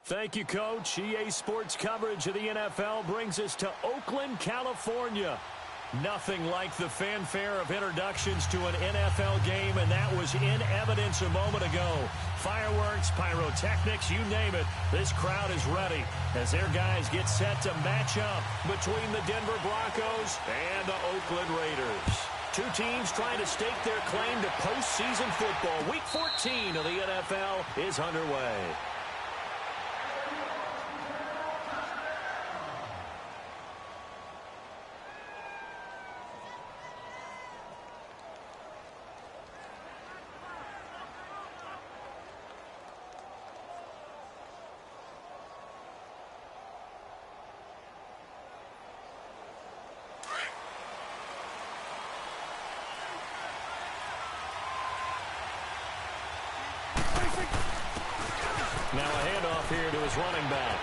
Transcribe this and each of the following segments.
Thank you, Coach. EA Sports coverage of the NFL brings us to Oakland, California. Nothing like the fanfare of introductions to an NFL game, and that was in evidence a moment ago. Fireworks, pyrotechnics, you name it. This crowd is ready as their guys get set to match up between the Denver Broncos and the Oakland Raiders. Two teams trying to stake their claim to postseason football. Week 14 of the NFL is underway. Now a handoff here to his running back.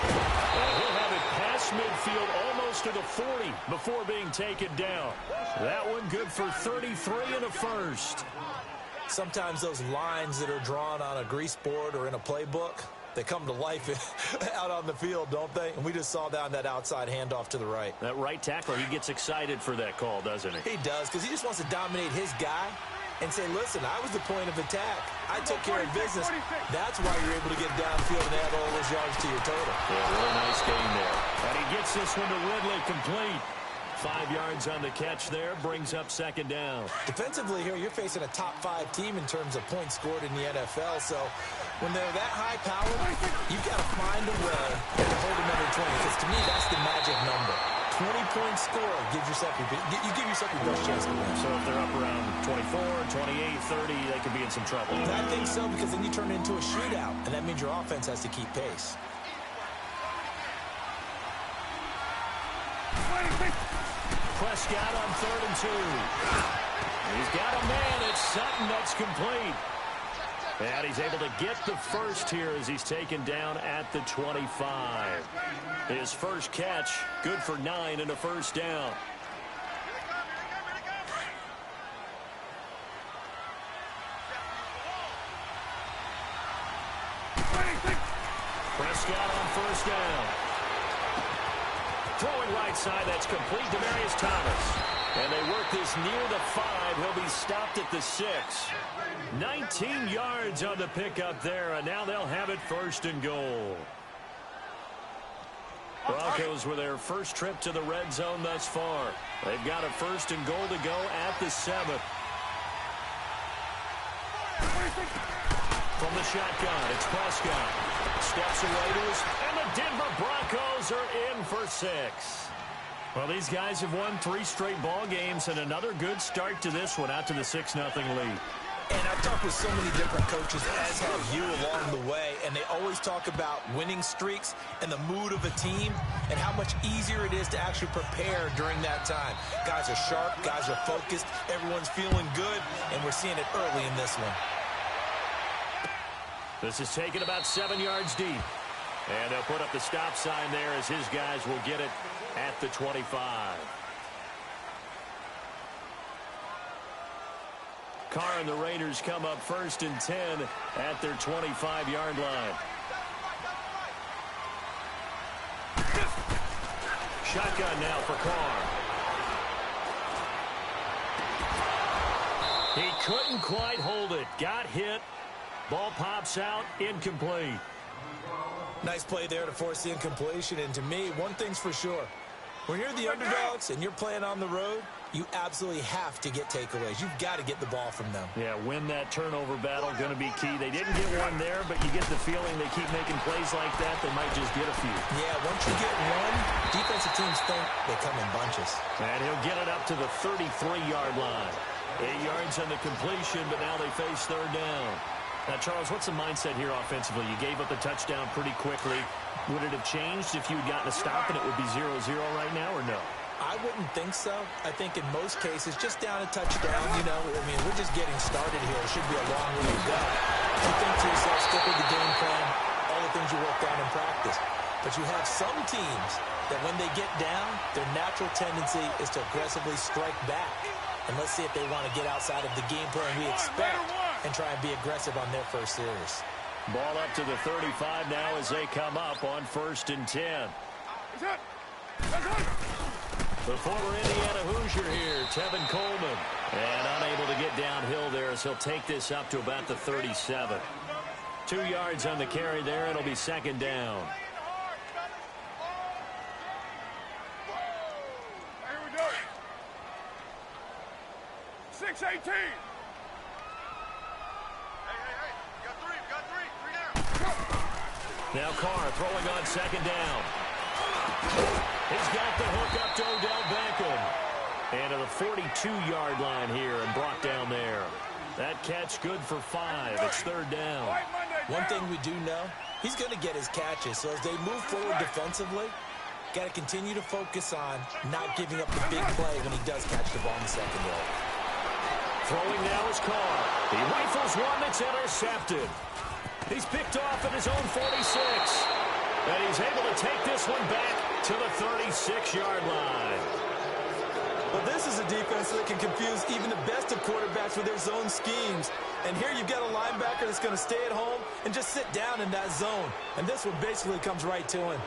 And he'll have it past midfield almost to the 40 before being taken down. That one good for 33 and a first. Sometimes those lines that are drawn on a grease board or in a playbook, they come to life out on the field, don't they? And we just saw down that outside handoff to the right. That right tackle, he gets excited for that call, doesn't he? He does, because he just wants to dominate his guy and say, listen, I was the point of attack. I took care of business. That's why you're able to get downfield and add all those yards to your total. Yeah, really nice game there. And he gets this one to Ridley complete. 5 yards on the catch there, brings up second down. Defensively here, you're facing a top-5 team in terms of points scored in the NFL, so when they're that high-powered, you've got to find a way to hold them under 20, because to me, that's the magic number. 20-point score gives yourself you give yourself your best chance to win. So if they're up around 24, 28, 30, they could be in some trouble. I think so, because then you turn it into a shootout, and that means your offense has to keep pace. Prescott on 3rd and 2. He's got a man. It's Sutton that's complete. And he's able to get the first here as he's taken down at the 25. His first catch, good for 9 and a first down. Prescott on first down. Throwing right side, that's complete to Demaryius Thomas. And they work this near the 5. He'll be stopped at the 6. 19 yards on the pickup there, and now they'll have it 1st and goal. Broncos with their first trip to the red zone thus far. They've got a 1st and goal to go at the 7th. From the shotgun, it's Prescott. Steps away to his, and the Denver Broncos are in for 6. Well, these guys have won 3 straight ball games, and another good start to this one, out to the 6-0 lead. And I've talked with so many different coaches, as have you along the way, and they always talk about winning streaks and the mood of a team and how much easier it is to actually prepare during that time. Guys are sharp, guys are focused, everyone's feeling good, and we're seeing it early in this one. This is taken about 7 yards deep. And they'll put up the stop sign there as his guys will get it at the 25. Carr and the Raiders come up 1st and 10 at their 25-yard line. Shotgun now for Carr. He couldn't quite hold it. Got hit. Ball pops out, incomplete. Nice play there to force the incompletion. And to me, one thing's for sure. When you're the underdogs and you're playing on the road, you absolutely have to get takeaways. You've got to get the ball from them. Yeah, win that turnover battle, going to be key. They didn't get one there, but you get the feeling they keep making plays like that, they might just get a few. Yeah, once you get one, defensive teams think they come in bunches. And he'll get it up to the 33-yard line. 8 yards on the completion, but now they face 3rd down. Now, Charles, what's the mindset here offensively? You gave up a touchdown pretty quickly. Would it have changed if you had gotten a stop and it would be 0-0 right now, or no? I wouldn't think so. I think in most cases, just down a touchdown, we're just getting started here. It should be a long way to go. You think to yourself, stick with the game plan, all the things you worked on in practice. But you have some teams that when they get down, their natural tendency is to aggressively strike back. And let's see if they want to get outside of the game plan we expect. and try and be aggressive on their first series. Ball up to the 35 now as they come up on 1st and 10. The former Indiana Hoosier here, Tevin Coleman. And unable to get downhill there as he'll take this up to about the 37. 2 yards on the carry there. It'll be 2nd down. Here we go. 6-18. Hey. Got three down. Now Carr throwing on 2nd down. He's got the hook up to Odell Beckham. And to the 42-yard line here and brought down there. That catch good for 5. It's 3rd down. One thing we do know, he's going to get his catches. So as they move forward defensively, got to continue to focus on not giving up the big play when he does catch the ball in the secondary. Throwing now is Carr. He rifles one that's intercepted. He's picked off at his own 46. And he's able to take this one back to the 36-yard line. Well, this is a defense that can confuse even the best of quarterbacks with their zone schemes. And here you've got a linebacker that's going to stay at home and just sit down in that zone. And this one basically comes right to him.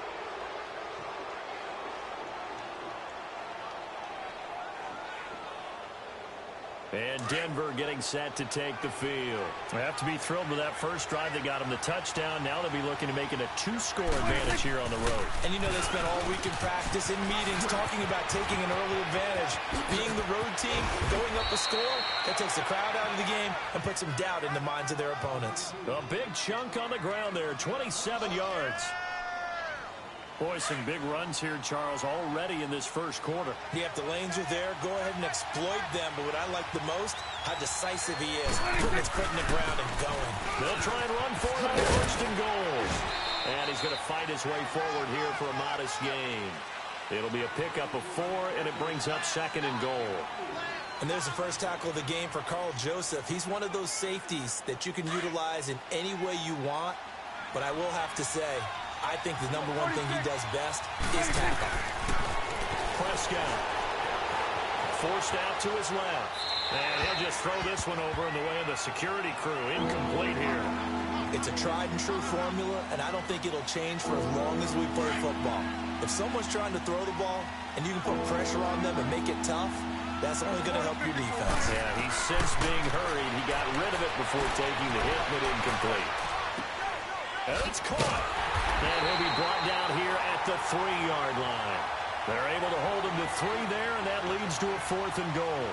And Denver getting set to take the field. They have to be thrilled with that first drive. They got them the touchdown. Now they'll be looking to make it a 2-score advantage here on the road. And you know they spent all week in practice, in meetings, talking about taking an early advantage. Being the road team, going up a score, that takes the crowd out of the game and puts some doubt in the minds of their opponents. A big chunk on the ground there, 27 yards. Boy, some big runs here, Charles, already in this first quarter. Yeah, if the lanes are there, go ahead and exploit them. But what I like the most, how decisive he is, putting his foot in the ground and going. They'll try and run for it on 1st and goal. And he's going to fight his way forward here for a modest gain. It'll be a pickup of 4, and it brings up 2nd and goal. And there's the first tackle of the game for Carl Joseph. He's one of those safeties that you can utilize in any way you want. But I will have to say, I think the number one thing he does best is tackle. Prescott forced out to his left. And he'll just throw this one over in the way of the security crew. Incomplete here. It's a tried-and-true formula, and I don't think it'll change for as long as we play football. If someone's trying to throw the ball and you can put pressure on them and make it tough, that's only going to help your defense. Yeah, he's since being hurried. He got rid of it before taking the hit, but incomplete. And it's caught. And he'll be brought down here at the 3-yard line. They're able to hold him to 3 there, and that leads to a 4th and goal.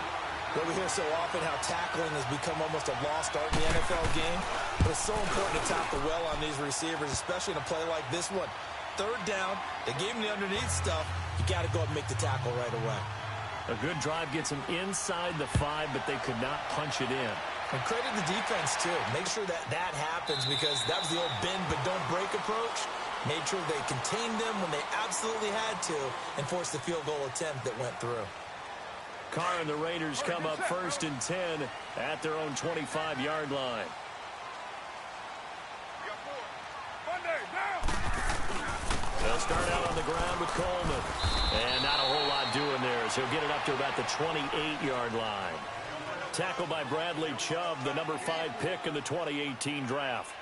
Well, we hear so often how tackling has become almost a lost art in the NFL game. But it's so important to tackle well on these receivers, especially in a play like this one. 3rd down, they gave him the underneath stuff. You got to go up and make the tackle right away. A good drive gets him inside the 5, but they could not punch it in. And credit the defense, too. Make sure that that happens because that was the old bend but don't break approach. Made sure they contained them when they absolutely had to and forced the field goal attempt that went through. Carr and the Raiders come up 1st and 10 at their own 25-yard line. They'll start out on the ground with Coleman. And not a whole lot doing there as he'll get it up to about the 28-yard line. Tackled by Bradley Chubb, the number 5 pick in the 2018 draft.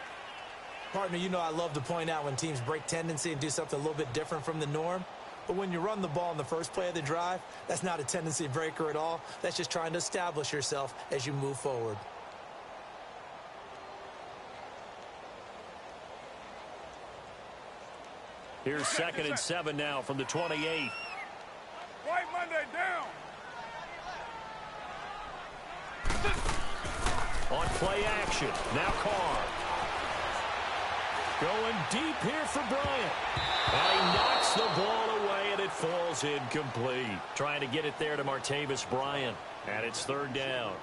Partner, you know I love to point out when teams break tendency and do something a little bit different from the norm. But when you run the ball in the first play of the drive, that's not a tendency breaker at all. That's just trying to establish yourself as you move forward. Here's 2nd and 7 now from the 28. White Monday down. On play action, now Carr. Going deep here for Bryant. And he knocks the ball away, and it falls incomplete. Trying to get it there to Martavis Bryant. And it's 3rd down.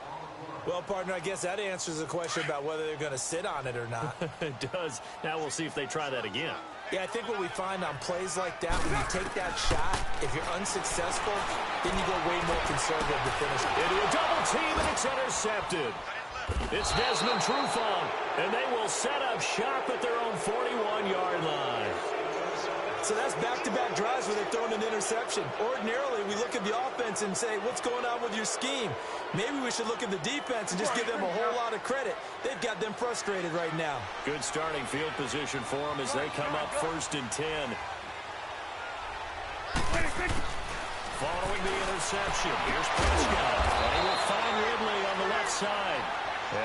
Well, partner, I guess that answers the question about whether they're going to sit on it or not. It does. Now we'll see if they try that again. Yeah, I think what we find on plays like that, when you take that shot, if you're unsuccessful, then you go way more conservative to finish. Into a double team, and it's intercepted. It's Desmond Trufant, and they will set up shop at their own 41-yard line. So So that's back-to-back drives where they're throwing an interception. Ordinarily, we look at the offense and say, what's going on with your scheme? Maybe we should look at the defense and just give them a whole lot of credit. They've got them frustrated right now. Good starting field position for them as they come up 1st and 10. Following the interception, here's Prescott. And he will find Ridley on the left side.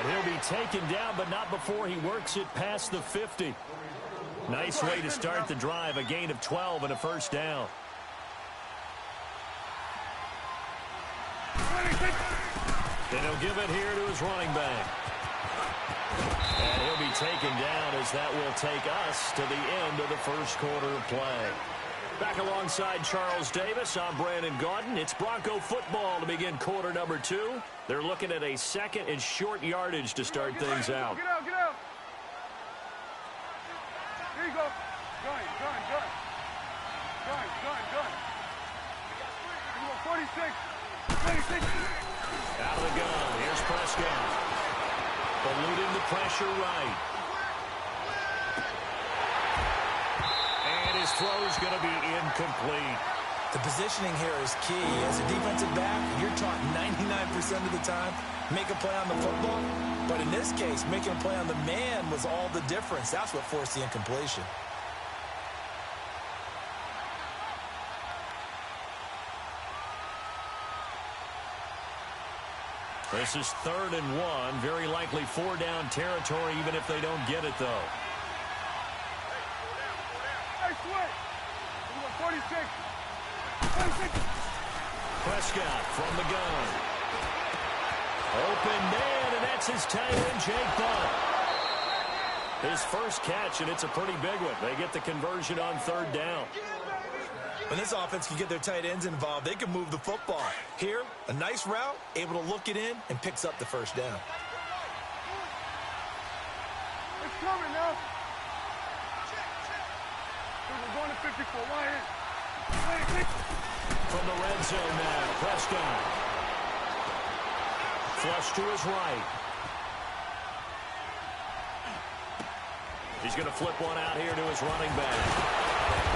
And he'll be taken down, but not before he works it past the 50. Nice way to start the drive, a gain of 12 and a first down. And he'll give it here to his running back. And he'll be taken down as that will take us to the end of the first quarter of play. Back alongside Charles Davis, I'm Brandon Gaudin. It's Bronco football to begin quarter number 2. They're looking at a second and short yardage to start things out. Get out, get out. Here you go. Gun. You go 46. 26. Out of the gun. Here's Prescott. Eluding the pressure right. And his throw's going to be incomplete. The positioning here is key. As a defensive back, you're taught 99% of the time, make a play on the football. But in this case, making a play on the man was all the difference. That's what forced the incompletion. This is 3rd and 1. Very likely 4-down territory, even if they don't get it, though. Hey, switch. You go 46. 26. Prescott from the gun. Open man, and that's his tight end, Jake Butt. His first catch, and it's a pretty big one. They get the conversion on 3rd down. When this offense can get their tight ends involved, they can move the football. Here, a nice route, able to look it in, and picks up the first down. It's coming now. We're going to 54. Why in? From the red zone now, Prescott. Flush to his right. He's going to flip one out here to his running back.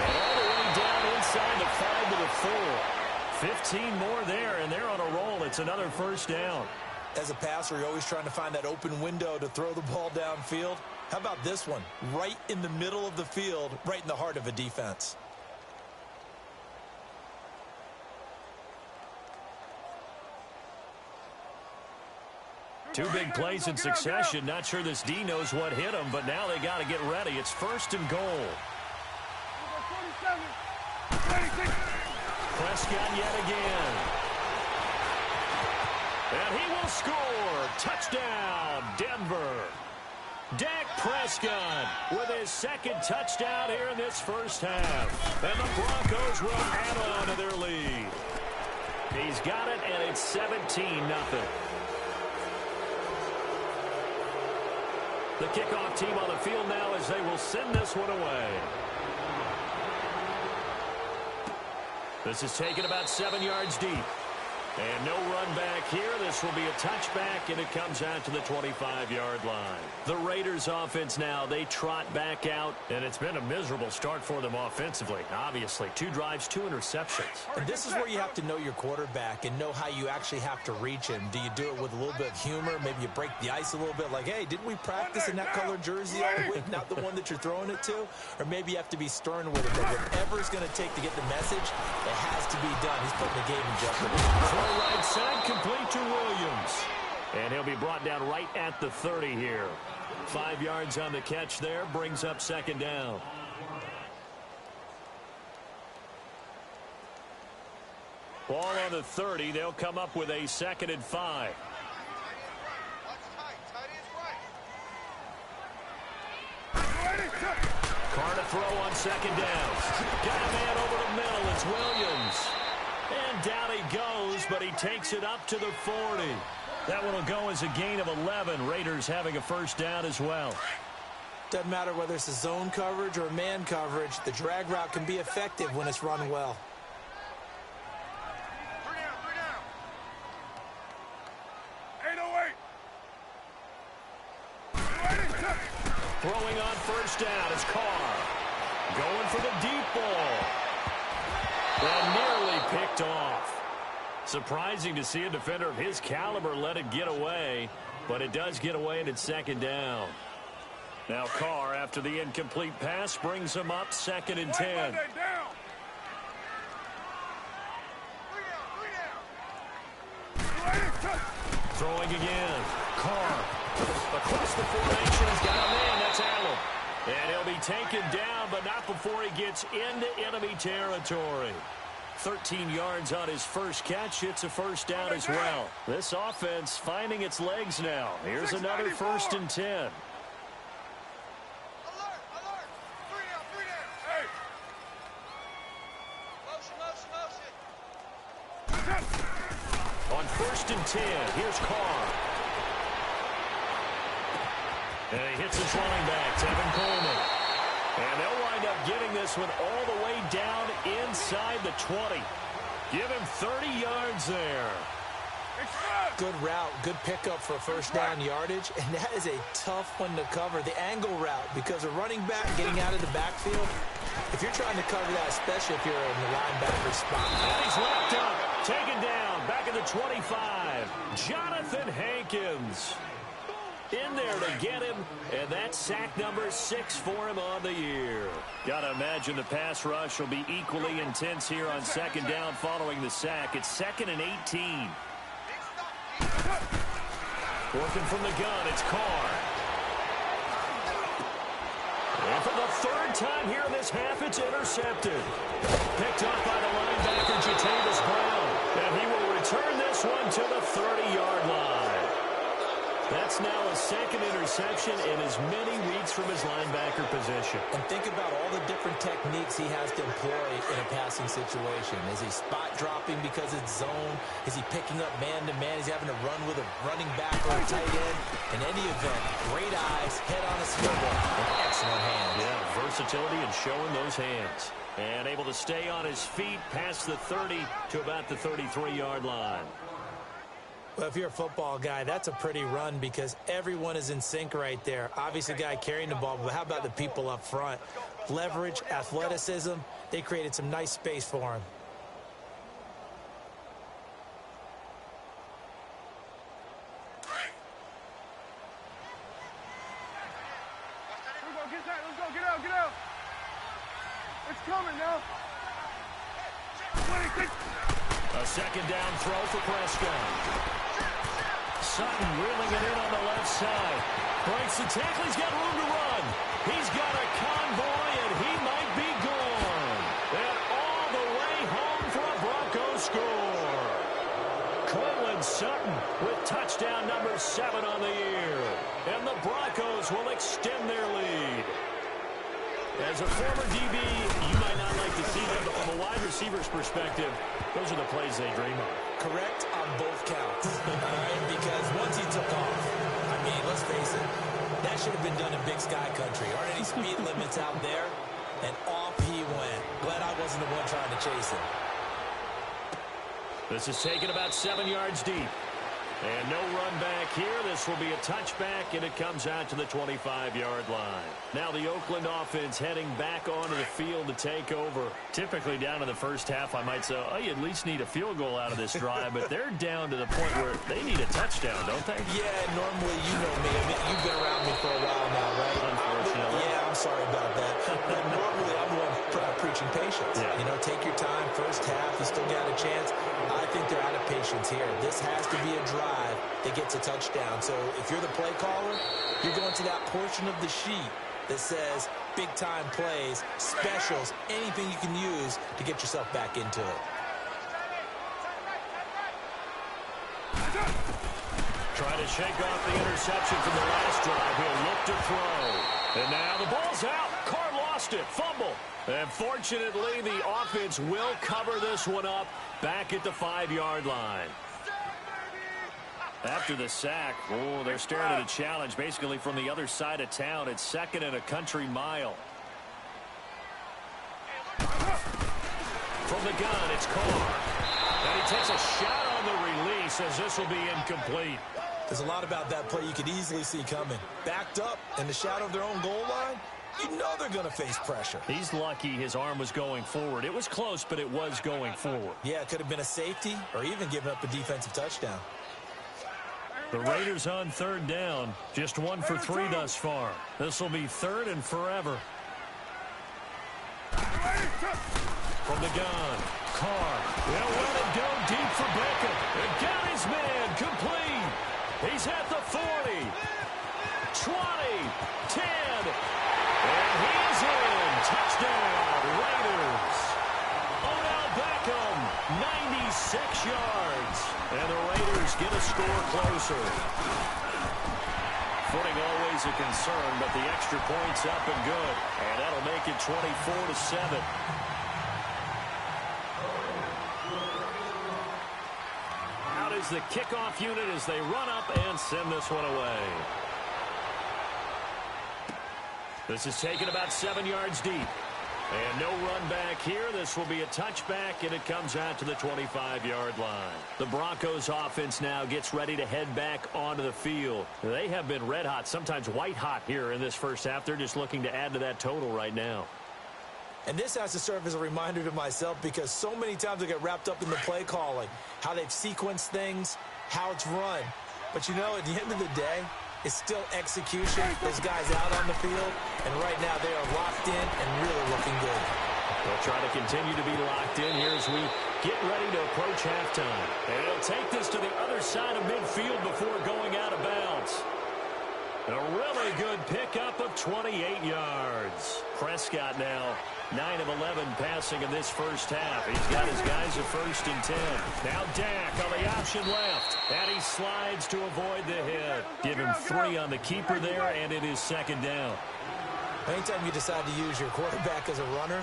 And all the way down inside the 5 to the 4. 15 more there, and they're on a roll. It's another first down. As a passer, you're always trying to find that open window to throw the ball downfield. How about this one? Right in the middle of the field, right in the heart of a defense. Two big plays in succession. Not sure this D knows what hit him, but now they got to get ready. It's 1st and goal. 26. Prescott yet again. And he will score. Touchdown, Denver. Dak Prescott with his 2nd touchdown here in this first half. And the Broncos will add on to their lead. He's got it, and it's 17-0. The kickoff team on the field now as they will send this one away. This is taken about 7 yards deep. And no run back here. This will be a touchback, and it comes out to the 25-yard line. The Raiders offense now, they trot back out, and it's been a miserable start for them offensively. Obviously, 2 drives, 2 interceptions. And this is where you have to know your quarterback and know how you actually have to reach him. Do you do it with a little bit of humor? Maybe you break the ice a little bit like, hey, didn't we practice in that color jersey all week, not the one that you're throwing it to? Or maybe you have to be stern with it. But whatever it's going to take to get the message, it has to be done. He's putting the game in jeopardy. Right side complete to Williams. And he'll be brought down right at the 30 here. 5 yards on the catch there. Brings up 2nd down. Ball on the 30. They'll come up with a 2nd and 5. Carr to throw on 2nd down. Got a man over the middle. It's Williams. And down he goes, but he takes it up to the 40. That one will go as a gain of 11. Raiders having a first down as well. Doesn't matter whether it's a zone coverage or man coverage. The drag route can be effective when it's run well. 808. Throwing on first down is Carr. Going for the deep ball. And nearly picked off. Surprising to see a defender of his caliber let it get away, but it does get away and it's second down. Now Carr, after the incomplete pass, brings him up 2nd and 10. Throwing again. Carr across the formation. He's got a man. That's Allen. And he'll be taken down, but not before he gets into enemy territory. 13 yards on his first catch. It's a first down as well. This offense finding its legs now. Here's another 1st and 10. On 1st and 10, here's Carr. And he hits his running back, Tevin Coleman. And they'll wind up getting this one all the way down inside the 20. Give him 30 yards there. Good route, good pickup for first down yardage, and that is a tough one to cover. The angle route, because a running back getting out of the backfield, if you're trying to cover that, especially if you're in the linebacker spot. And he's locked up, taken down, back at the 25. Jonathan Hankins in there to get him, and that's sack number 6 for him on the year. Gotta imagine the pass rush will be equally intense here on 2nd down following the sack. It's 2nd and 18. Working from the gun, it's Carr. And for the 3rd time here in this half, it's intercepted. Picked up by the linebacker, Jatavis Brown. And he will return this one to the 30-yard line. That's now a 2nd interception and as many reads from his linebacker position. And think about all the different techniques he has to employ in a passing situation. Is he spot dropping because it's zone? Is he picking up man-to-man? Is he having to run with a running back or a tight end? In any event, great eyes, head on a swivel, and excellent hands. Yeah, versatility and showing those hands. And able to stay on his feet past the 30 to about the 33-yard line. Well, if you're a football guy, that's a pretty run because everyone is in sync right there. Obviously, the guy carrying the ball, but how about the people up front? Leverage, athleticism, they created some nice space for him. Let's go, get out. It's coming now. A 2nd down throw for Prescott. Sutton reeling it in on the left side. Breaks the tackle. He's got room to run. He's got a convoy, and he might be gone. And all the way home for a Broncos score. Cortland Sutton with touchdown number 7 on the year. And the Broncos will extend their lead. As a former DB, you might not like to see them, but from a wide receiver's perspective, those are the plays they dream of. Correct on both counts. All right? Because once he took off, I mean, let's face it, that should have been done in Big Sky Country. Aren't any speed limits out there? And off he went. Glad I wasn't the one trying to chase him. This is taken about 7 yards deep. And no run back here. This will be a touchback, and it comes out to the 25-yard line. Now the Oakland offense heading back onto the field to take over. Typically down in the first half, I might say, oh, you at least need a field goal out of this drive, but they're down to the point where they need a touchdown, don't they? Yeah, normally, you know me. I mean, you've been around me for a while now, right? Unfortunately. Yeah, I'm sorry about that. But normally, I'm the one preaching patience. Yeah. You know, take your time. First half, you still got a chance. I think they're out of patience here. This has to be a drive that gets a touchdown. So if you're the play caller, you're going to that portion of the sheet that says big-time plays, specials, anything you can use to get yourself back into it. Try to shake off the interception from the last drive. He'll look to throw. And now the ball's out. Carr lost it. Fumble. And fortunately, the offense will cover this one up back at the 5-yard line. After the sack, oh, they're staring at a challenge basically from the other side of town. It's 2nd and a country mile. From the gun, it's Carr. And he takes a shot on the release as this will be incomplete. There's a lot about that play you could easily see coming. Backed up in the shadow of their own goal line, You know they're going to face pressure. He's lucky his arm was going forward. It was close, but it was going forward. Yeah, it could have been a safety or even given up a defensive touchdown. The Raiders on third down. Just 1 for 3 thus far. This will be third and forever. From the gun, Carr. He'll let it go deep for Beckham. And got his man complete. He's at the 40, 20, 10, and he's in. Touchdown, Raiders. Odell Beckham, 96 yards. And the Raiders get a score closer. Footing always a concern, but the extra point's up and good. And that'll make it 24-7. Out is the kickoff unit as they run up and send this one away. This is taken about 7 yards deep. And no run back here. This will be a touchback, and it comes out to the 25-yard line. The Broncos offense now gets ready to head back onto the field. They have been red hot, sometimes white hot here in this first half. They're just looking to add to that total right now. And this has to serve as a reminder to myself because so many times I get wrapped up in the play calling, how they've sequenced things, how it's run. But, you know, at the end of the day, it's still execution. Those guys out on the field, and right now they are locked in and really looking good. They'll try to continue to be locked in here as we get ready to approach halftime. And he'll take this to the other side of midfield before going out of bounds. A really good pickup of 28 yards. Prescott now 9 of 11 passing in this first half. He's got his guys at 1st and 10. Now Dak on the option left. And he slides to avoid the hit. Give him 3 on the keeper there, and it is 2nd down. Anytime you decide to use your quarterback as a runner,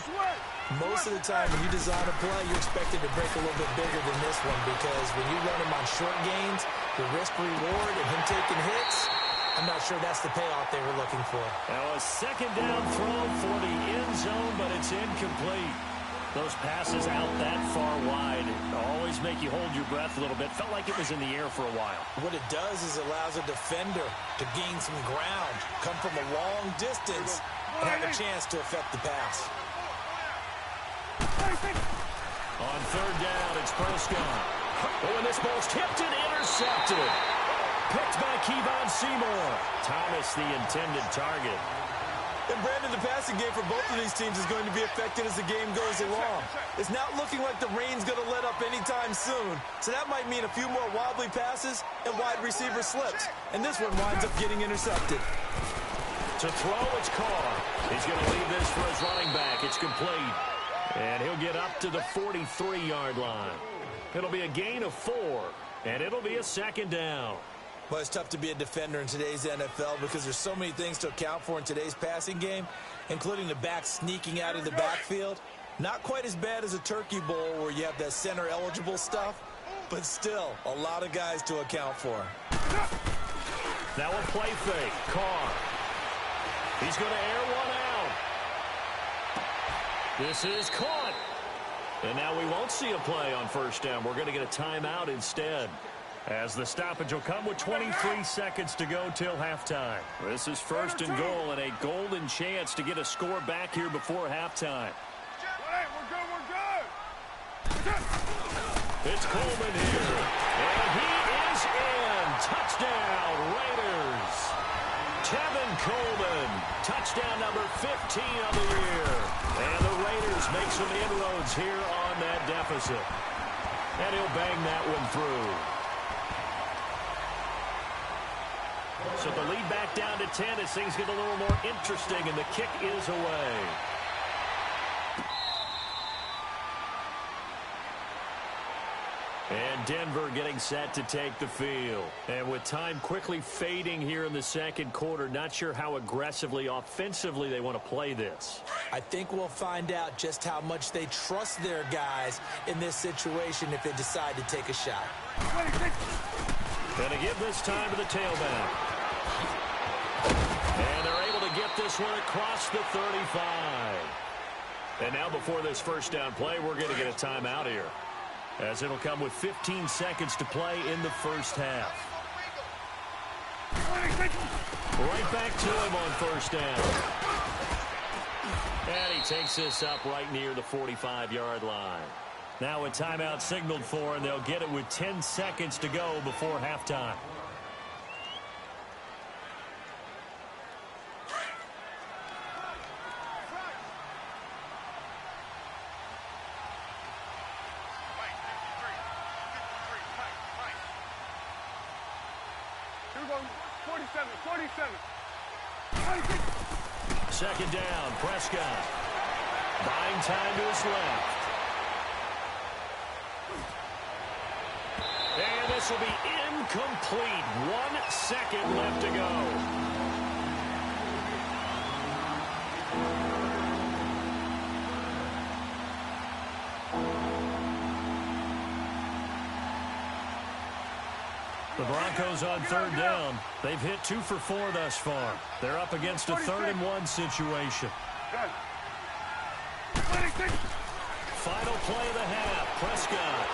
most of the time when you design a play, you're expected to break a little bit bigger than this one because when you run him on short gains, the risk-reward and him taking hits, I'm not sure that's the payoff they were looking for. Now a 2nd down throw for the end zone, but it's incomplete. Those passes out that far wide always make you hold your breath a little bit. Felt like it was in the air for a while. What it does is it allows a defender to gain some ground, come from a long distance, and have a chance to affect the pass. On 3rd down, it's Prescott. Oh, and this ball's tipped and intercepted. Picked by Kevon Seymour. Thomas, the intended target. And Brandon, the passing game for both of these teams is going to be affected as the game goes along. It's not looking like the rain's going to let up anytime soon. So that might mean a few more wobbly passes and wide receiver slips. And this one winds up getting intercepted. To throw, it's Carr. He's going to leave this for his running back. It's complete. And he'll get up to the 43-yard line. It'll be a gain of 4. And it'll be a 2nd down. Well, it's tough to be a defender in today's NFL because there's so many things to account for in today's passing game, including the back sneaking out of the backfield. Not quite as bad as a turkey bowl where you have that center-eligible stuff, but still a lot of guys to account for. Now a play fake. Carr. He's going to air one out. This is caught. And now we won't see a play on 1st down. We're going to get a timeout instead, as the stoppage will come with 23 seconds to go till halftime. This is 1st and goal and a golden chance to get a score back here before halftime. It's Coleman here, and he is in. Touchdown, Raiders. Tevin Coleman, touchdown number 15 of the year. And the Raiders make some inroads here on that deficit. And he'll bang that one through. So the lead back down to 10 as things get a little more interesting, and the kick is away. And Denver getting set to take the field. And with time quickly fading here in the 2nd quarter, not sure how aggressively, offensively they want to play this. I think we'll find out just how much they trust their guys in this situation if they decide to take a shot. Going to give this time to the tailback. And they're able to get this one across the 35. And now before this 1st down play, we're going to get a timeout here, as it'll come with 15 seconds to play in the 1st half. Right back to him on 1st down. And he takes this up right near the 45-yard line. Now a timeout signaled for, and they'll get it with 10 seconds to go before halftime. Here we go. 47, 47. Second down, Prescott. Buying time to his left. And this will be incomplete. 1 second left to go. The Broncos on third down. They've hit 2 for 4 thus far. They're up against a 3rd-and-1 situation. Final play of the half. Prescott.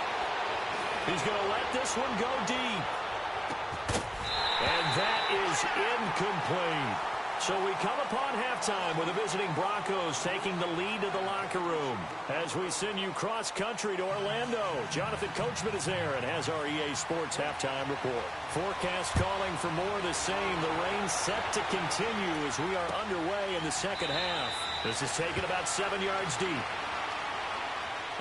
He's going to let this one go deep. And that is incomplete. So we come upon halftime with the visiting Broncos taking the lead to the locker room. As we send you cross-country to Orlando, Jonathan Coachman is there and has our EA Sports halftime report. Forecast calling for more of the same. The rain set to continue as we are underway in the second half. This is taken about 7 yards deep.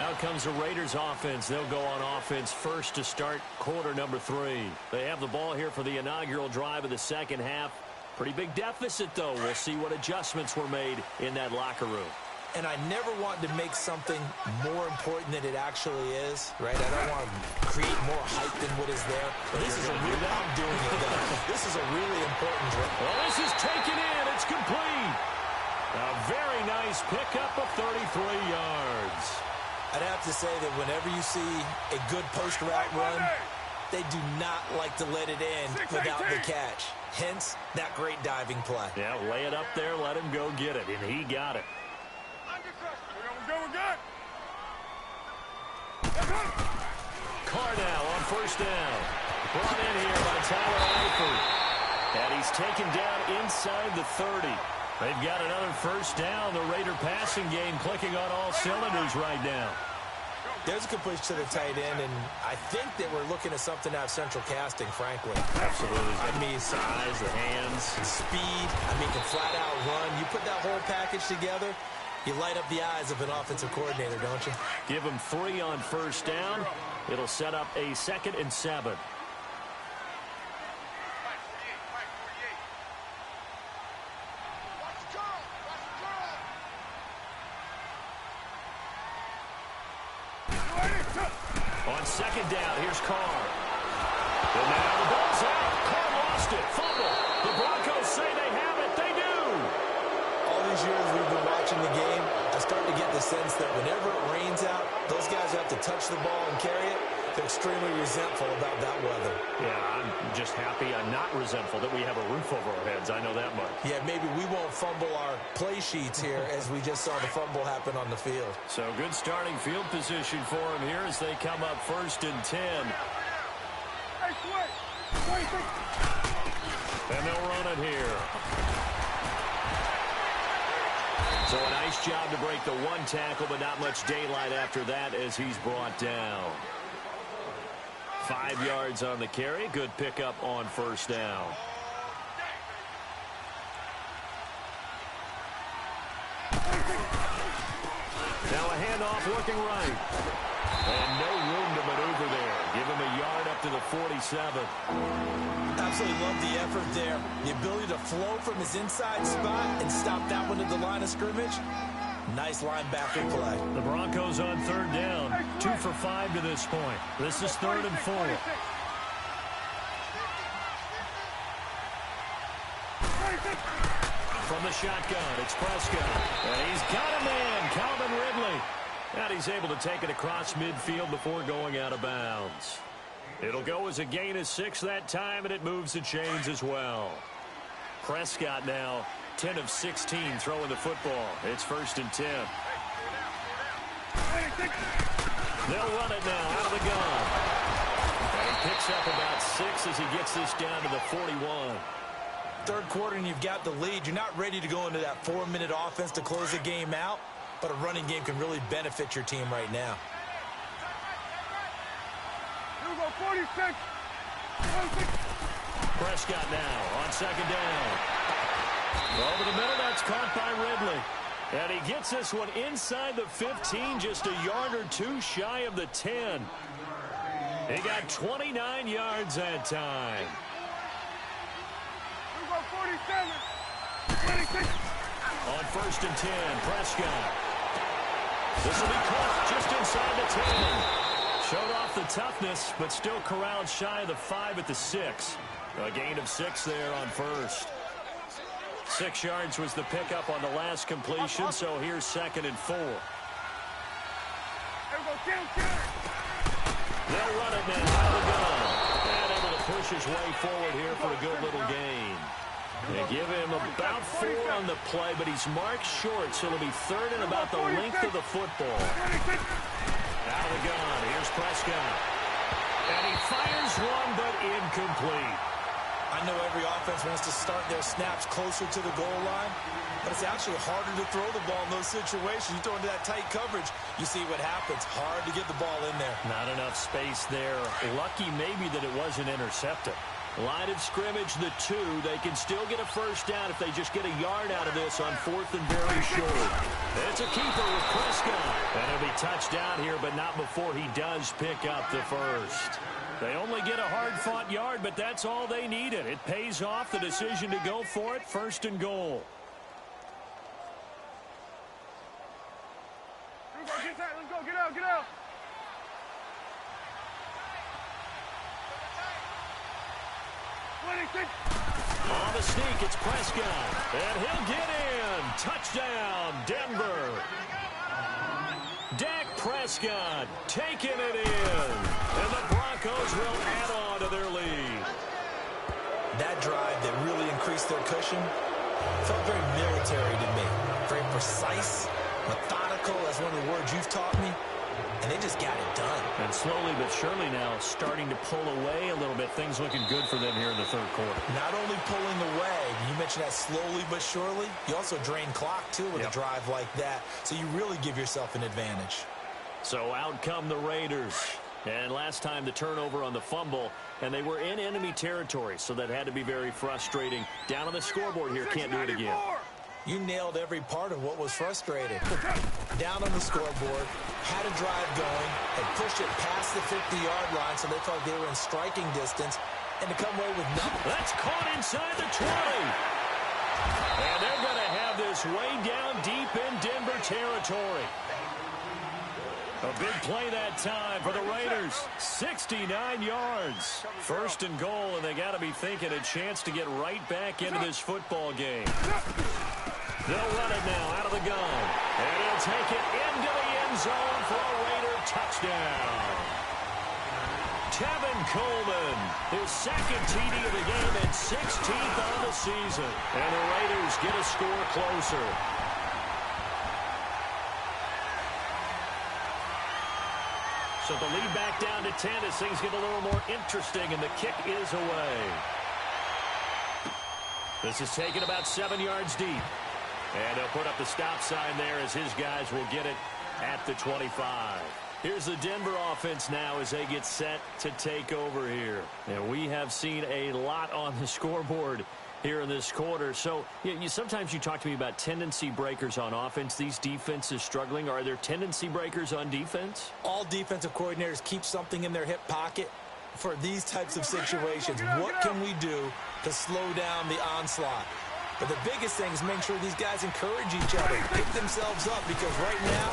Out comes the Raiders offense. They'll go on offense first to start quarter number 3. They have the ball here for the inaugural drive of the second half. Pretty big deficit, though. We'll see what adjustments were made in that locker room. And I never want to make something more important than it actually is, right? I don't want to create more hype than what is there. But this is a real, I'm doing it, though. This is a really important drill. Well, this is taken in. It's complete. A very nice pickup of 33 yards. I'd have to say that whenever you see a good post route run, they do not like to let it in without the catch. Hence, that great diving play. Yeah, lay it up there, let him go get it, and he got it. We're good. Carnell on first down. Brought in here by Tyler Eifert. And he's taken down inside the 30. They've got another first down. The Raider passing game clicking on all cylinders right now. There's a good push to the tight end, and I think that we're looking at something out of central casting, frankly. Absolutely. I mean, size, the hands. Speed. I mean, can flat out run. You put that whole package together, you light up the eyes of an offensive coordinator, don't you? Give him 3 on first down. It'll set up a 2nd and 7. On second down, here's Carr. And now the ball's out. Carr lost it. Fumble. The Broncos say they have it. They do. All these years we've been watching the game, I start to get the sense that whenever it rains out, those guys who have to touch the ball and carry it, they're extremely resentful about that weather. Yeah, I'm just happy I'm not resentful that we have a roof over our heads. I know that much. Yeah, maybe we won't fumble our play sheets here as we just saw the fumble happen on the field. So good starting field position for them here as they come up 1st and 10. And they'll run it here. So a nice job to break the 1 tackle, but not much daylight after that as he's brought down. 5 yards on the carry. Good pickup on first down. Now a handoff working right. And no room to maneuver there. Give him a yard up to the 47. Absolutely love the effort there. The ability to flow from his inside spot and stop that one at the line of scrimmage. Nice linebacker play. The Broncos on third down. 2 for 5 to this point. This is 3rd and 4. From the shotgun, it's Prescott. And he's got a man, Calvin Ridley. And he's able to take it across midfield before going out of bounds. It'll go as a gain of 6 that time, and it moves the chains as well. Prescott now 10 of 16 throwing the football. It's 1st and 10. They'll run it now out of the gun. And he picks up about 6 as he gets this down to the 41. Third quarter and you've got the lead. You're not ready to go into that 4-minute offense to close the game out, but a running game can really benefit your team right now. Here we go, 46. 46. Prescott now on second down. Over the middle, that's caught by Ridley. And he gets this one inside the 15, just a yard or two shy of the 10. He got 29 yards that time. Here we go, 47. 26. On first and 10, Prescott. This will be caught just inside the 10. Showed off the toughness, but still corralled shy of the 5 at the 6. A gain of 6 there on first. 6 yards was the pickup on the last completion, so here's second and 4. Here we go, down. They'll run it now out of the gun. And able to push his way forward here for a good little gain. They give him about 4 on the play, but he's marked short, so it'll be third and about the length of the football. Out of the gun, here's Prescott. And he fires one, but incomplete. I know every offense wants to start their snaps closer to the goal line, but it's actually harder to throw the ball in those situations. You throw into that tight coverage, you see what happens. Hard to get the ball in there. Not enough space there. Lucky maybe that it wasn't intercepted. Line of scrimmage, the 2. They can still get a first down if they just get a yard out of this on fourth and very short. It's a keeper with Prescott. And it'll be touchdown here, but not before he does pick up the first. They only get a hard-fought yard, but that's all they needed. It pays off the decision to go for it, first and goal. Here we go, get that. Let's go, get out, get out. On the sneak, it's Prescott. And he'll get in. Touchdown, Denver. Dak Prescott taking it in. And the Broncos will add on to their lead. That drive that really increased their cushion felt very military to me. Very precise, methodical, that's one of the words you've taught me. And they just got it done. And slowly but surely now starting to pull away a little bit. Things looking good for them here in the third quarter. Not only pulling away, you mentioned that slowly but surely, you also drain clock too with a drive like that. So you really give yourself an advantage. So out come the Raiders. And last time the turnover on the fumble, and they were in enemy territory, so that had to be very frustrating. Down on the scoreboard here, can't do it again. You nailed every part of what was frustrating. Down on the scoreboard, had a drive going, and pushed it past the 50-yard line so they felt they were in striking distance, and to come away with nothing. That's caught inside the 20. And they're going to have this way down deep in Denver territory. A big play that time for the Raiders. 69 yards. First and goal, and they got to be thinking a chance to get right back into this football game. They'll run it now out of the gun. And he'll take it into the end zone for a Raider touchdown. Tevin Coleman, his second TD of the game and 16th on the season. And the Raiders get a score closer. So the lead back down to 10 as things get a little more interesting, and the kick is away. This is taken about 7 yards deep. And they'll put up the stop sign there as his guys will get it at the 25. Here's the Denver offense now as they get set to take over here. And we have seen a lot on the scoreboard here in this quarter. So sometimes you talk to me about tendency breakers on offense. These defenses struggling. Are there tendency breakers on defense? All defensive coordinators keep something in their hip pocket for these types of situations. What can we do to slow down the onslaught? But the biggest thing is make sure these guys encourage each other, pick themselves up, because right now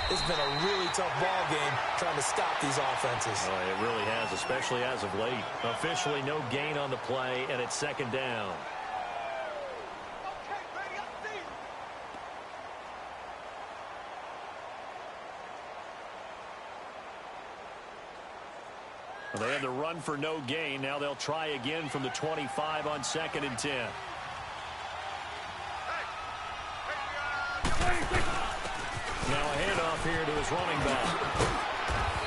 it's been a really tough ball game trying to stop these offenses. Oh, it really has, especially as of late. Officially no gain on the play, and it's second down. Well, they had the run for no gain. Now they'll try again from the 25 on second and 10. Now a handoff here to his running back.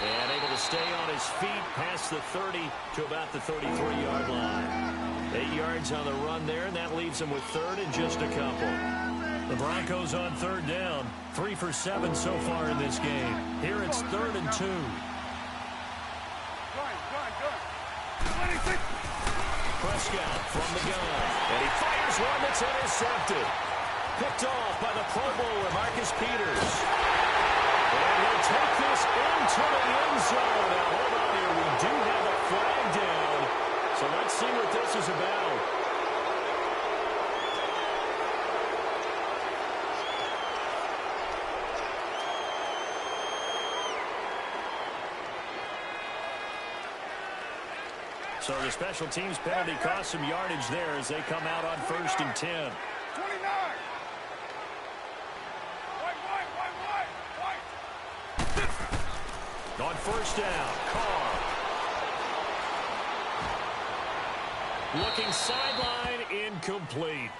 And able to to stay on his feet past the 30 to about the 33-yard line. 8 yards on the run there, and that leaves him with third and just a couple. The Broncos on third down, 3 for 7 so far in this game. Here it's 3rd and 2. Prescott from the gun, and he fires one that's intercepted. Picked off by the Pro Bowler, Marcus Peters. And he'll take this into the end zone. Now, hold on here. We do have a flag down. So let's see what this is about. So the special teams penalty cost some yardage there as they come out on 1st and 10. 29. On 1st down, Carr. Looking sideline, incomplete.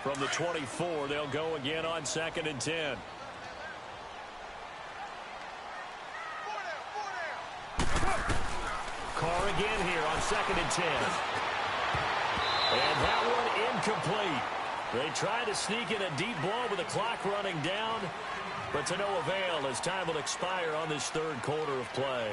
From the 24, they'll go again on 2nd and 10. Carr again here on 2nd and 10. And that one incomplete. They try to sneak in a deep ball with the clock running down, but to no avail as time will expire on this 3rd quarter of play.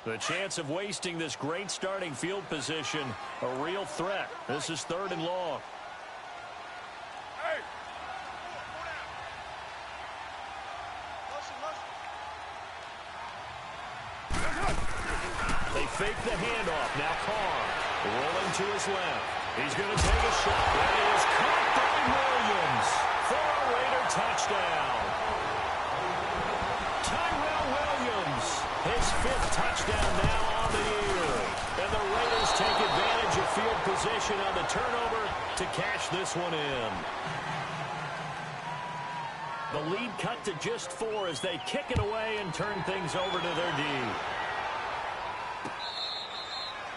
The chance of wasting this great starting field position, a real threat. This is 3rd and long. They fake the handoff. Now Carr rolling to his left. He's going to take a shot. That is caught by Williams for a Raider touchdown. Tyrell Williams, his 5th touchdown now on the year. And the Raiders take advantage of field position on the turnover to cash this one in. The lead cut to just 4 as they kick it away and turn things over to their D.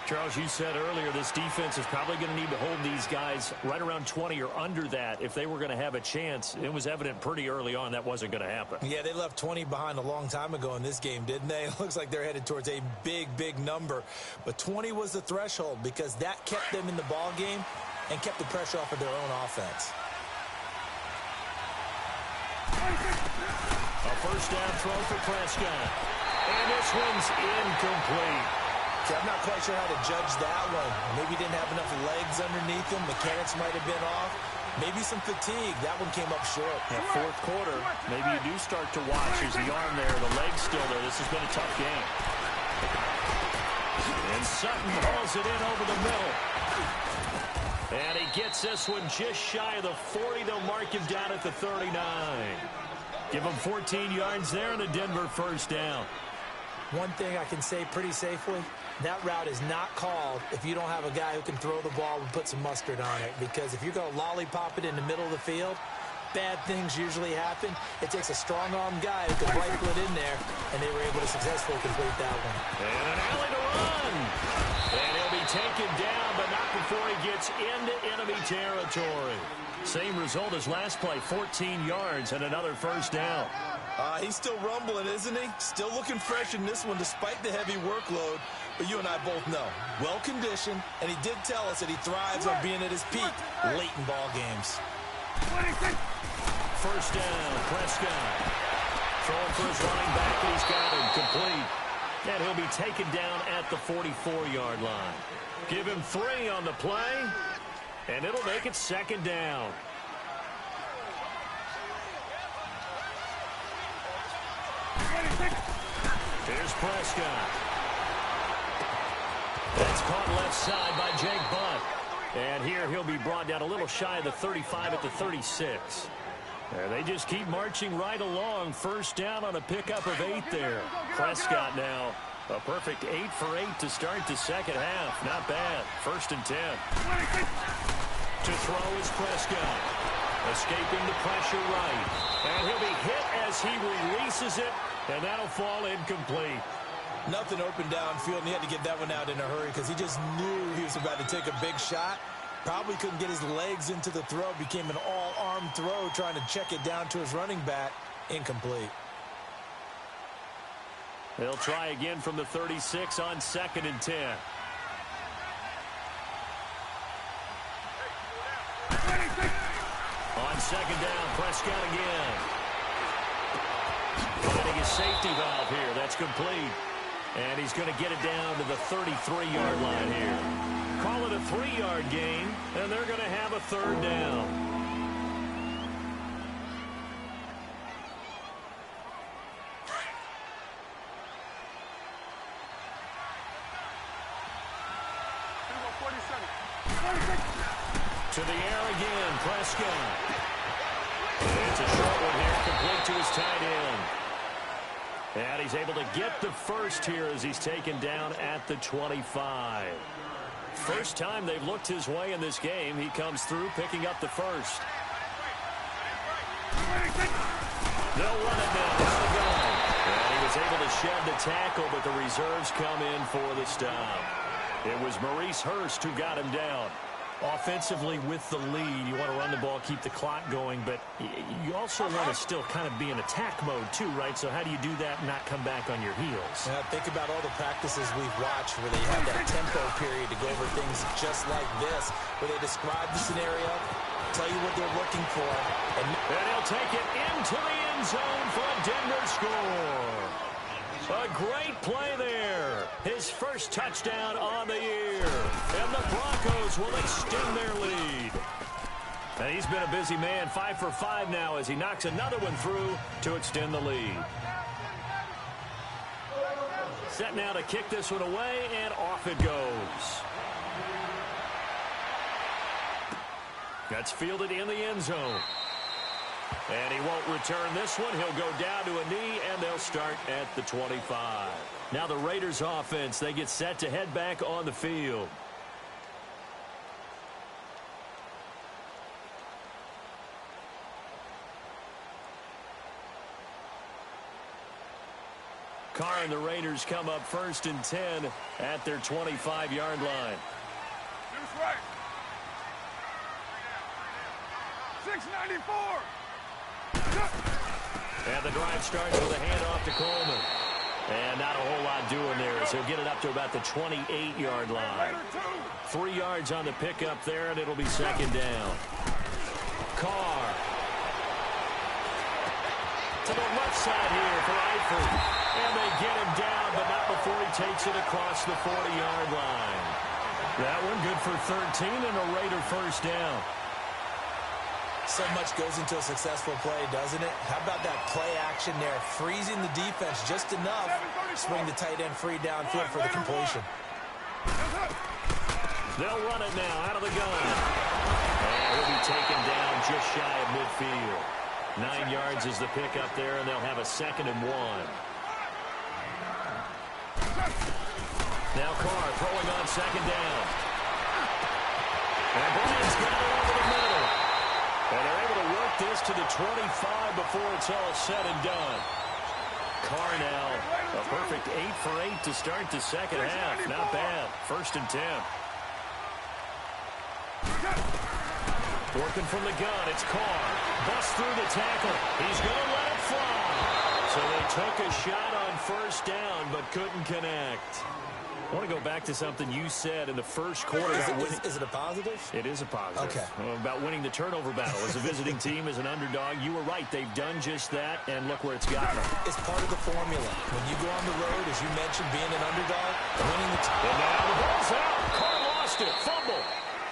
Charles, you said earlier this defense is probably going to need to hold these guys right around 20 or under that if they were going to have a chance. It was evident pretty early on that wasn't going to happen. Yeah, they left 20 behind a long time ago in this game, didn't they? It looks like they're headed towards a big, big number. But 20 was the threshold because that kept them in the ball game and kept the pressure off of their own offense. A 1st down throw for Prescott. And this one's incomplete. Okay, I'm not quite sure how to judge that one. Maybe didn't have enough legs underneath him. Mechanics might have been off. Maybe some fatigue. That one came up short. Yeah, 4th quarter, maybe you do start to watch as the arm there, the leg's still there. This has been a tough game. And Sutton hauls it in over the middle. And he gets this one just shy of the 40. They'll mark him down at the 39. Give him 14 yards there and a Denver 1st down. One thing I can say pretty safely, that route is not called if you don't have a guy who can throw the ball and put some mustard on it. Because if you're going to lollipop it in the middle of the field, bad things usually happen. It takes a strong-arm guy who can rifle it in there, and they were able to successfully complete that one. And an alley to run. And he'll be taken down, but not before he gets into enemy territory. Same result as last play, 14 yards and another 1st down. He's still rumbling, isn't he? Still looking fresh in this one despite the heavy workload. But you and I both know, well-conditioned, and he did tell us that he thrives on being at his peak late in ball games. 1st down, Prescott. Throwing for his running back, he's got him complete. And he'll be taken down at the 44-yard line. Give him 3 on the play, and it'll make it 2nd down. Here's Prescott. That's caught left side by Jake Butt. And here he'll be brought down a little shy of the 35 at the 36. And they just keep marching right along. 1st down on a pickup of 8 there. Prescott now a perfect 8 for 8 to start the 2nd half. Not bad. 1st and 10. To throw is Prescott. Escaping the pressure right. And he'll be hit as he releases it. And that'll fall incomplete. Nothing open downfield, and he had to get that one out in a hurry because he just knew he was about to take a big shot. Probably couldn't get his legs into the throw. Became an all-arm throw trying to check it down to his running back. Incomplete. They'll try again from the 36 on 2nd and 10. On 2nd down, Prescott again. Finding his safety valve here. That's complete. And he's going to get it down to the 33-yard line here. Call it a 3-yard gain, and they're going to have a 3rd down. To the air again, Prescott. It's a short one here, complete to his tight end. And he's able to get the first here as he's taken down at the 25. First time they've looked his way in this game. He comes through picking up the first. They'll run it now. And he was able to shed the tackle, but the reserves come in for the stop. It was Maurice Hurst who got him down. Offensively with the lead, you want to run the ball, keep the clock going, but you also want to still kind of be in attack mode too, right? So how do you do that and not come back on your heels? Yeah, think about all the practices we've watched where they have that tempo period to go over things just like this, where they describe the scenario, tell you what they're looking for. And he'll take it into the end zone for a Denver score. A great play there. His first touchdown on the year. And the Broncos will extend their lead. And he's been a busy man, 5 for 5 now as he knocks another one through to extend the lead. Set now to kick this one away, and off it goes. That's fielded in the end zone. And he won't return this one. He'll go down to a knee, and they'll start at the 25. Now the Raiders offense, they get set to head back on the field. Carr and the Raiders come up 1st and 10 at their 25-yard line. Deuce right. 694. And the drive starts with a handoff to Coleman. And not a whole lot doing there as he'll get it up to about the 28-yard line. 3 yards on the pickup there, and it'll be 2nd down. Carr. To the left side here for Eifert. And they get him down, but not before he takes it across the 40-yard line. That one good for 13 and a Raider first down. So much goes into a successful play, doesn't it? How about that play action there? Freezing the defense just enough. Swing the tight end free downfield for the completion. They'll run it now out of the gun. And he'll be taken down just shy of midfield. 9 yards is the pickup there, and they'll have a 2nd and 1. Now Carr throwing on 2nd down. And Bryant's got it over the middle. And they're able to work this to the 25 before it's all said and done. Carr now, a perfect 8 for 8 to start the second half. Not bad. 1st and 10. Working from the gun, it's Carr. Busts through the tackle. He's going to let it fly. So they took a shot on 1st down, but couldn't connect. I want to go back to something you said in the first quarter. Is it a positive? It is a positive. Okay. About winning the turnover battle. As a visiting team, as an underdog, you were right. They've done just that, and look where it's gotten them. It's part of the formula. When you go on the road, as you mentioned, being an underdog, winning the And now the ball's out. Carr lost it. Fumble.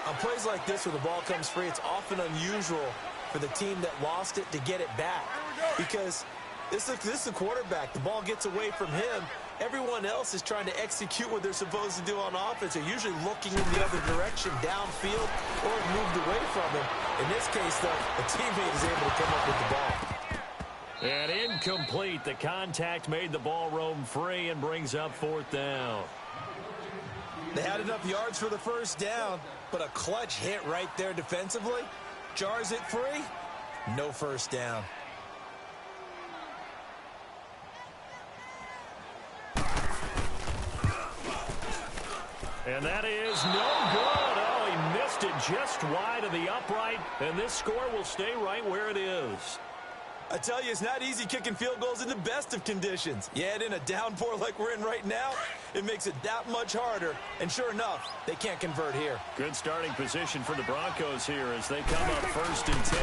On plays like this where the ball comes free, it's often unusual for the team that lost it to get it back. Because this is the quarterback. The ball gets away from him. Everyone else is trying to execute what they're supposed to do on offense. They're usually looking in the other direction, downfield, or moved away from him. In this case, though, a teammate is able to come up with the ball. And incomplete. The contact made the ball roam free and brings up 4th down. They had enough yards for the first down, but a clutch hit right there defensively. Jars it free. No first down. And that is no good. Oh, he missed it just wide of the upright, and this score will stay right where it is. I tell you, it's not easy kicking field goals in the best of conditions. You add in a downpour like we're in right now, it makes it that much harder. And sure enough, they can't convert here. Good starting position for the Broncos here as they come up 1st and 10.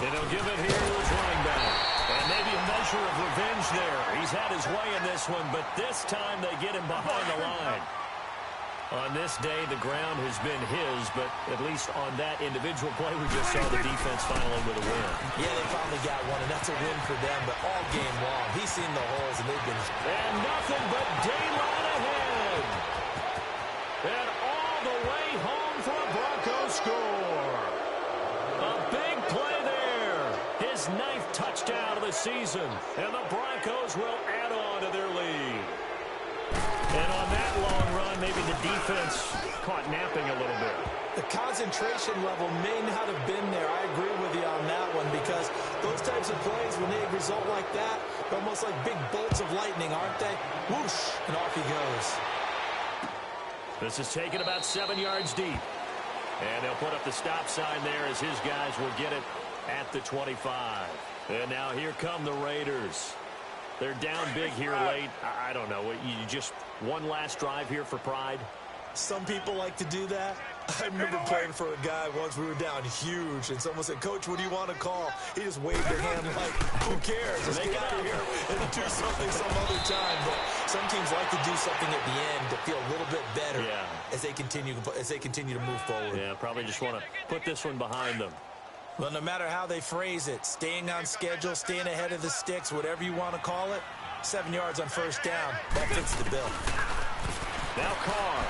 And he'll give it here to his running back. And maybe a measure of revenge there. He's had his way in this one, but this time they get him behind the line. On this day, the ground has been his, but at least on that individual play, we just saw the defense finally with a win. Yeah, they finally got one, and that's a win for them, but all game long, he's seen the holes, and they've been... And nothing but daylight ahead. And all the way home for a Broncos score. A big play there. His 9th touchdown of the season, and the Broncos will add on to their lead. And on that long run, maybe the defense caught napping a little bit. The concentration level may not have been there. I agree with you on that one because those types of plays, when they result like that, they're almost like big bolts of lightning, aren't they? Whoosh, and off he goes. This is taken about 7 yards deep. And they'll put up the stop sign there as his guys will get it at the 25. And now here come the Raiders. They're down big here late. I don't know. You just one last drive here for pride? Some people like to do that. I remember playing for a guy once. We were down huge, and someone said, "Coach, what do you want to call?" He just waved a hand like, who cares? Let's get out of here and do something some other time. But some teams like to do something at the end to feel a little bit better as they continue to move forward. Yeah, probably just want to put this one behind them. Well, no matter how they phrase it, staying on schedule, staying ahead of the sticks, whatever you want to call it, 7 yards on 1st down, that fits the bill. Now Carr.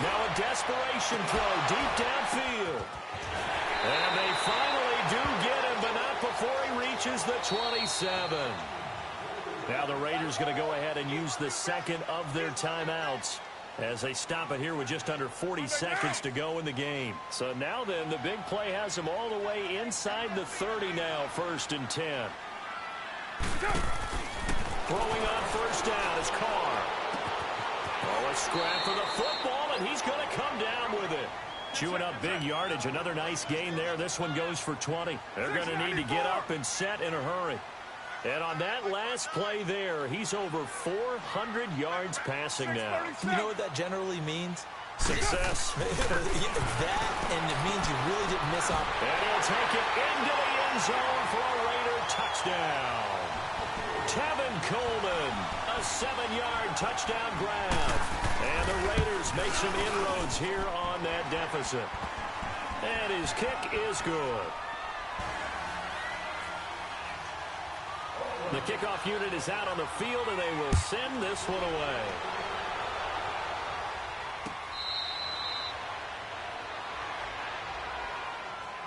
Now a desperation throw deep downfield. And they finally do get him, but not before he reaches the 27. Now the Raiders going to go ahead and use the second of their timeouts as they stop it here with just under 40 seconds to go in the game. So now then, the big play has them all the way inside the 30 now, 1st and 10. Throwing on 1st down is Carr. Oh, a scrap for the football, and he's going to come down with it. Chewing up big yardage. Another nice gain there. This one goes for 20. They're going to need to get up and set in a hurry. And on that last play there, he's over 400 yards passing now. You know what that generally means? Success. That, and it means you really didn't miss out. And he'll take it into the end zone for a Raider touchdown. Tevin Coleman, a 7-yard touchdown grab. And the Raiders make some inroads here on that deficit. And his kick is good. The kickoff unit is out on the field, and they will send this one away.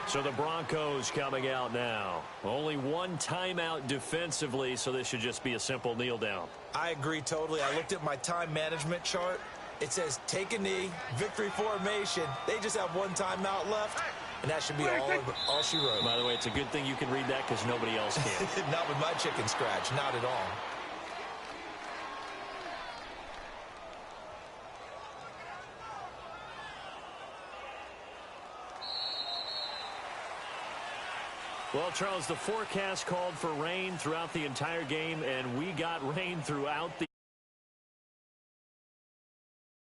So the Broncos coming out now. Only one timeout defensively, so this should just be a simple kneel down. I agree totally. I looked at my time management chart. It says take a knee, victory formation. They just have one timeout left, and that should be all she wrote. By the way, it's a good thing you can read that because nobody else can. Not with my chicken scratch. Not at all. Well, Charles, the forecast called for rain throughout the entire game, and we got rain throughout the